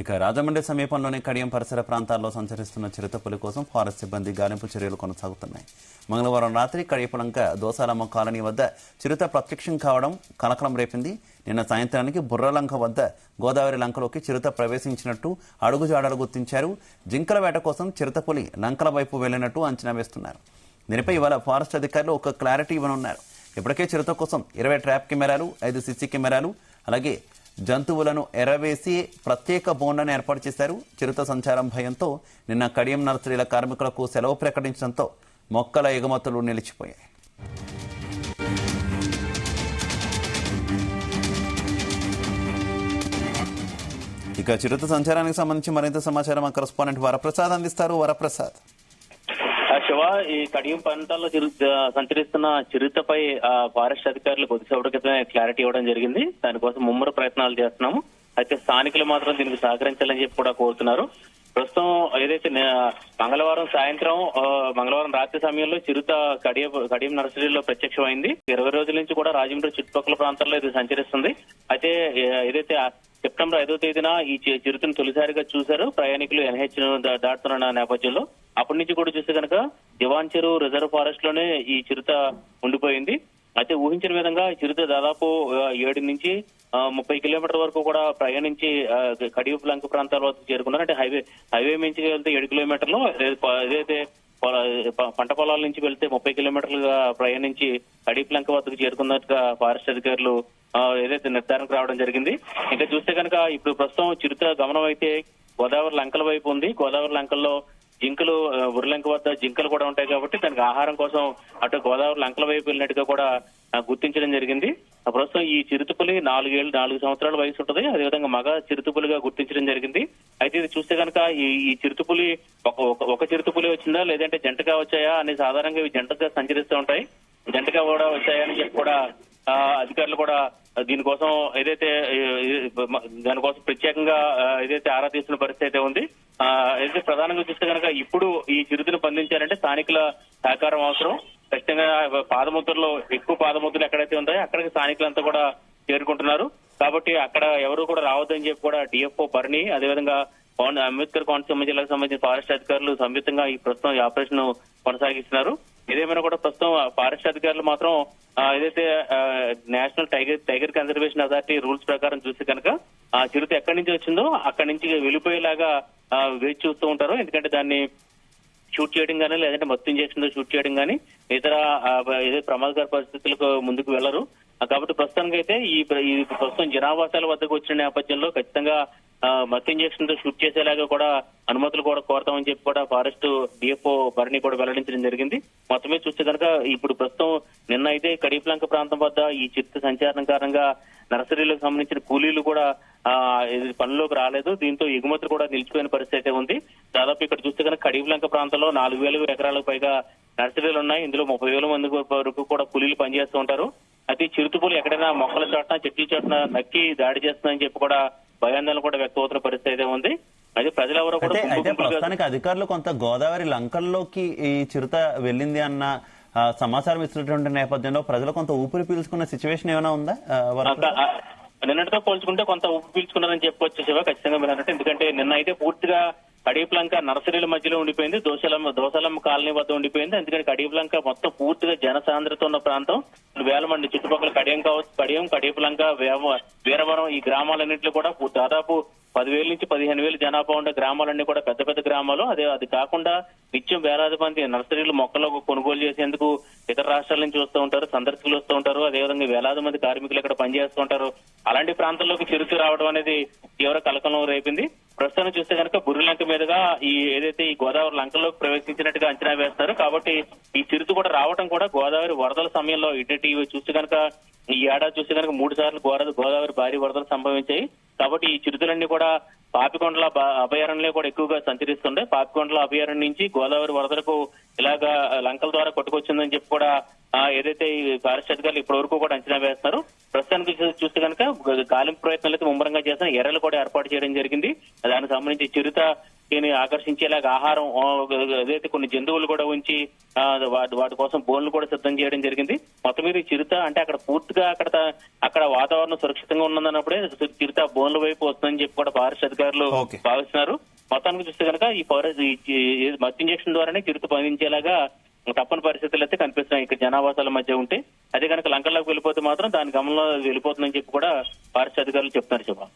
ఇక రాజమండ్రి సమీపంలోని కడియం పరిసర ప్రాంతాల్లో సంచరిస్తున్న చిరుతపులి కోసం ఫారెస్ట్ సిబ్బంది గాలింపు చర్యలు కొనసాగుతున్నాయి. మంగళవారం రాత్రి కడియపులంక దోసాలమ్మ కాలనీ వద్ద చిరుత ప్రత్యక్షం కావడం కలకలం రేపింది. నిన్న సాయంత్రానికి బుర్రలంక వద్ద గోదావరి లంకలోకి చిరుత ప్రవేశించినట్టు అడుగుజాడలు గుర్తించారు. జింకల వేట కోసం చిరుతపులి లంకల వైపు వెళ్లినట్టు అంచనా వేస్తున్నారు. దీనిపై ఇవాళ ఫారెస్ట్ అధికారులు ఒక క్లారిటీ ఇవ్వనున్నారు. ఇప్పటికే చిరుత కోసం 20 ట్రాప్ కెమెరాలు, 5 సీసీ కెమెరాలు, అలాగే జంతువులను ఎరవేసి ప్రత్యేక బోన్లను ఏర్పాటు చేశారు. చిరుత సంచారం భయంతో నిన్న కడియం నర్సరీల కార్మికులకు సెలవు ప్రకటించడంతో మొక్కల ఎగుమతులు నిలిచిపోయాయి. ఇక చిరుత సంచారానికి సంబంధించి మరింత సమాచారం మా కరెస్పాండెంట్ వరప్రసాద్ అందిస్తారు. వరప్రసాద్, శివ, ఈ కడియం ప్రాంతాల్లో సంచరిస్తున్న చిరుతపై ఫారెస్ట్ అధికారులు కొద్దిసేపటి క్రితమే క్లారిటీ ఇవ్వడం జరిగింది. దానికోసం ముమ్మర ప్రయత్నాలు చేస్తున్నాము. అయితే స్థానికులు మాత్రం దీనికి సహకరించాలని చెప్పి కూడా కోరుతున్నారు. ప్రస్తుతం ఏదైతే మంగళవారం రాత్రి సమయంలో చిరుత కడియం నర్సరీలో ప్రత్యక్షమైంది. 20 రోజుల నుంచి కూడా రాజమండ్రి చుట్టుపక్కల ప్రాంతాల్లో ఇది సంచరిస్తుంది. అయితే ఏదైతే సెప్టెంబర్ 5వ తేదీన ఈ చిరుతను తొలిసారిగా చూశారు ప్రయాణికులు NH దాటుతున్న నేపథ్యంలో. అప్పటి నుంచి కూడా చూస్తే కనుక దివాన్ చెరువు రిజర్వ్ ఫారెస్ట్ లోనే ఈ చిరుత ఉండిపోయింది. అయితే ఊహించిన విధంగా ఈ చిరుత దాదాపు 7 నుంచి 30 కిలోమీటర్ల వరకు కూడా ప్రయాణించి కడియపు లంక ప్రాంతాల వరకు చేరుకున్నారు. అంటే హైవే నుంచి వెళ్తే 7 కిలోమీటర్లు, ఏదైతే పంట పొలాల నుంచి వెళ్తే 30 కిలోమీటర్లుగా ప్రయాణించి కడియపు లంక వద్దకు చేరుకున్నట్టుగా ఫారెస్ట్ అధికారులు ఏదైతే నిర్ధారణకు రావడం జరిగింది. ఇంకా చూస్తే కనుక ఇప్పుడు ప్రస్తుతం చిరుత గమనం అయితే గోదావరి లంకల వైపు ఉంది. గోదావరి లంకల్లో జింకలు, ఉర్లంక వద్ద జింకలు కూడా ఉంటాయి కాబట్టి దానికి ఆహారం కోసం అటు గోదావరి లంకల వైపు వెళ్ళినట్టుగా కూడా గుర్తించడం జరిగింది. ప్రస్తుతం ఈ చిరుతపులి 4 సంవత్సరాల వయసు ఉంటుంది. అదేవిధంగా మగ చిరుతపులిగా గుర్తించడం జరిగింది. అయితే ఇది చూస్తే కనుక ఈ చిరుతపులి ఒక చిరుతపులి వచ్చిందా లేదంటే జంటగా వచ్చాయా అని సాధారణంగా ఇవి జంటగా సంచరిస్తూ ఉంటాయి. జంటగా కూడా వచ్చాయని చెప్పి కూడా అధికారులు కూడా దీనికోసం దానికోసం ప్రత్యేకంగా ఏదైతే ఆరా తీస్తున్న పరిస్థితి అయితే ఉంది. అయితే ప్రధానంగా చూస్తే కనుక ఇప్పుడు ఈ చిరుతను బంధించాలంటే స్థానికుల సహకారం అవసరం. ఖచ్చితంగా ఎక్కువ పాదముద్రలు ఎక్కడైతే ఉన్నాయో అక్కడికి స్థానికులంతా కూడా చేరుకుంటున్నారు. కాబట్టి అక్కడ ఎవరు కూడా రావద్దని చెప్పి కూడా DFO బర్ని, అదేవిధంగా అంబేద్కర్ కోనసీమ జిల్లాకు సంబంధించిన ఫారెస్ట్ అధికారులు సంయుక్తంగా ఈ ప్రస్తుతం ఈ ఆపరేషన్ కొనసాగిస్తున్నారు. ఏదేమైనా కూడా ప్రస్తుతం ఫారెస్ట్ అధికారులు మాత్రం ఏదైతే national tiger conservation authority rules ప్రకారం చూస్తే కనుక ఆ చిరుత ఎక్కడి నుంచి వచ్చిందో అక్కడి నుంచి వెళ్ళిపోయేలాగా వేచి చూస్తూ ఉంటారు. ఎందుకంటే దాన్ని షూట్ చేయడం కానీ లేదంటే మత్తు ఇంజెక్షన్ తో షూట్ చేయడం కానీ ఇతర ఏదైతే ప్రమాదకర పరిస్థితులకు ముందుకు వెళ్లరు. కాబట్టి ప్రస్తుతానికి అయితే ఈ ప్రస్తుతం జనావాసాల వద్దకు వచ్చిన నేపథ్యంలో ఖచ్చితంగా మత్తు ఇంజెక్షన్ తో షూట్ చేసేలాగా కూడా అనుమతులు కూడా కోరతామని చెప్పి కూడా ఫారెస్ట్ DFO బర్ని కూడా వెల్లడించడం జరిగింది. మొత్తం మీద చూస్తే కనుక ఇప్పుడు ప్రస్తుతం నిన్న అయితే కడియపులంక ప్రాంతం వద్ద ఈ చిరుత సంచారం కారణంగా నర్సరీలకు సంబంధించిన కూలీలు కూడా పనుల్లోకి రాలేదు. దీంతో ఎగుమతులు కూడా నిలిచిపోయిన పరిస్థితి అయితే ఉంది. దాదాపు ఇక్కడ చూస్తే కనుక కడియపులంక ప్రాంతంలో 4,000 ఎకరాలకు పైగా నర్సరీలు ఉన్నాయి. ఇందులో 30,000 మంది వరకు కూడా కూలీలు పనిచేస్తూ ఉంటారు. అయితే చిరుతపులి ఎక్కడైనా మొక్కల చోటన చెట్ల చోటన నక్కి దాడి చేస్తుందని చెప్పి కూడా భయాందోళన కూడా వ్యక్తమవుతున్న పరిస్థితి అయితే ఉంది. అయితే ప్రజలెవరూ కూడా ప్రస్తుతానికి అధికారులు కొంత గోదావరి లంకల్లోకి ఈ చిరుత వెళ్ళింది అన్న సమాచారం ఇస్తున్నటువంటి నేపథ్యంలో ప్రజలు కొంత ఊపిరి పీల్చుకున్న సిచ్యువేషన్ ఏమైనా ఉందా? నిన్నటితో పోల్చుకుంటే కొంత ఊపిరి పీల్చుకున్నారని చెప్పొచ్చు శివ. ఖచ్చితంగా మీరు అన్నట్టు, ఎందుకంటే నిన్న అయితే పూర్తిగా కడియపులంక నర్సరీల మధ్యలో ఉండిపోయింది. దోసలమ్మ కాలనీ వద్ద ఉండిపోయింది. ఎందుకంటే కడియపులంక మొత్తం పూర్తిగా జనసాంద్రత ఉన్న ప్రాంతం. 1,000 మంది చుట్టుపక్కల కడియం కావచ్చు, కడియపులంక, వీరవరం ఈ గ్రామాలన్నింటిలో కూడా దాదాపు 10,000 నుంచి 15,000 జనాభా ఉండే గ్రామాలన్నీ కూడా పెద్ద పెద్ద గ్రామాలు. అది కాకుండా నిత్యం వేలాది మంది నర్సరీలు మొక్కలు కొనుగోలు చేసేందుకు ఇతర రాష్ట్రాల నుంచి వస్తూ ఉంటారు, సందర్శకులు వస్తూ ఉంటారు. అదేవిధంగా వేలాది మంది కార్మికులు ఇక్కడ పనిచేస్తూ ఉంటారు. అలాంటి ప్రాంతాల్లోకి చిరుత రావడం అనేది తీవ్ర కలకలం రేపింది. ప్రస్తుతాన్ని చూస్తే కనుక బుర్రిలంక మీదుగా ఏదైతే ఈ గోదావరి లంకల్లోకి ప్రవేశించినట్టుగా అంచనా వేస్తారు. కాబట్టి ఈ చిరుత కూడా రావడం కూడా గోదావరి వరదల సమయంలో ఇటు చూస్తే కనుక ఈ ఏడాది చూస్తే కనుక 3 సార్లు గోదావరి భారీ వరదలు సంభవించాయి. కాబట్టి ఈ చిరుతలన్నీ కూడా పాపికొండల అభయారణ్యంలో కూడా ఎక్కువగా సంచరిస్తుండే. పాపికొండల అభయారణ్యం నుంచి గోదావరి వరదలకు ఇలాగా లంకల ద్వారా కొట్టుకొచ్చిందని చెప్పి కూడా ఏదైతే ఈ ఫారెస్ట్ అధికారులు ఇప్పటి వరకు కూడా అంచనా వేస్తున్నారు. ప్రస్తుతానికి చూస్తే కనుక గాలింపు ప్రయత్నాలు అయితే ముమ్మరంగా చేసిన ఎర్రలు కూడా ఏర్పాటు చేయడం జరిగింది. దానికి సంబంధించి చిరుత దీన్ని ఆకర్షించేలాగా ఆహారం ఏదైతే కొన్ని జంతువులు కూడా ఉంచి వాటి కోసం బోన్లు కూడా సిద్ధం చేయడం జరిగింది. మొత్తం మీద ఈ చిరుత అంటే అక్కడ పూర్తిగా అక్కడ వాతావరణం సురక్షితంగా ఉన్నదన్నప్పుడే చిరుత బోన్ల వైపు వస్తుందని చెప్పి కూడా ఫారెస్ట్ అధికారులు భావిస్తున్నారు. మొత్తానికి చూస్తే కనుక ఈ మత్తు ఇంజక్షన్ ద్వారానే చిరుత బంధించేలాగా తప్పని పరిస్థితులు అయితే కనిపిస్తున్నాయి ఇక్కడ జనావాసాల మధ్య ఉంటే. అదే కనుక లంకల్లోకి వెళ్ళిపోతే మాత్రం దాని గమనంలో వెళ్ళిపోతుందని చెప్పి కూడా ఫారెస్ట్ అధికారులు చెప్తున్నారు.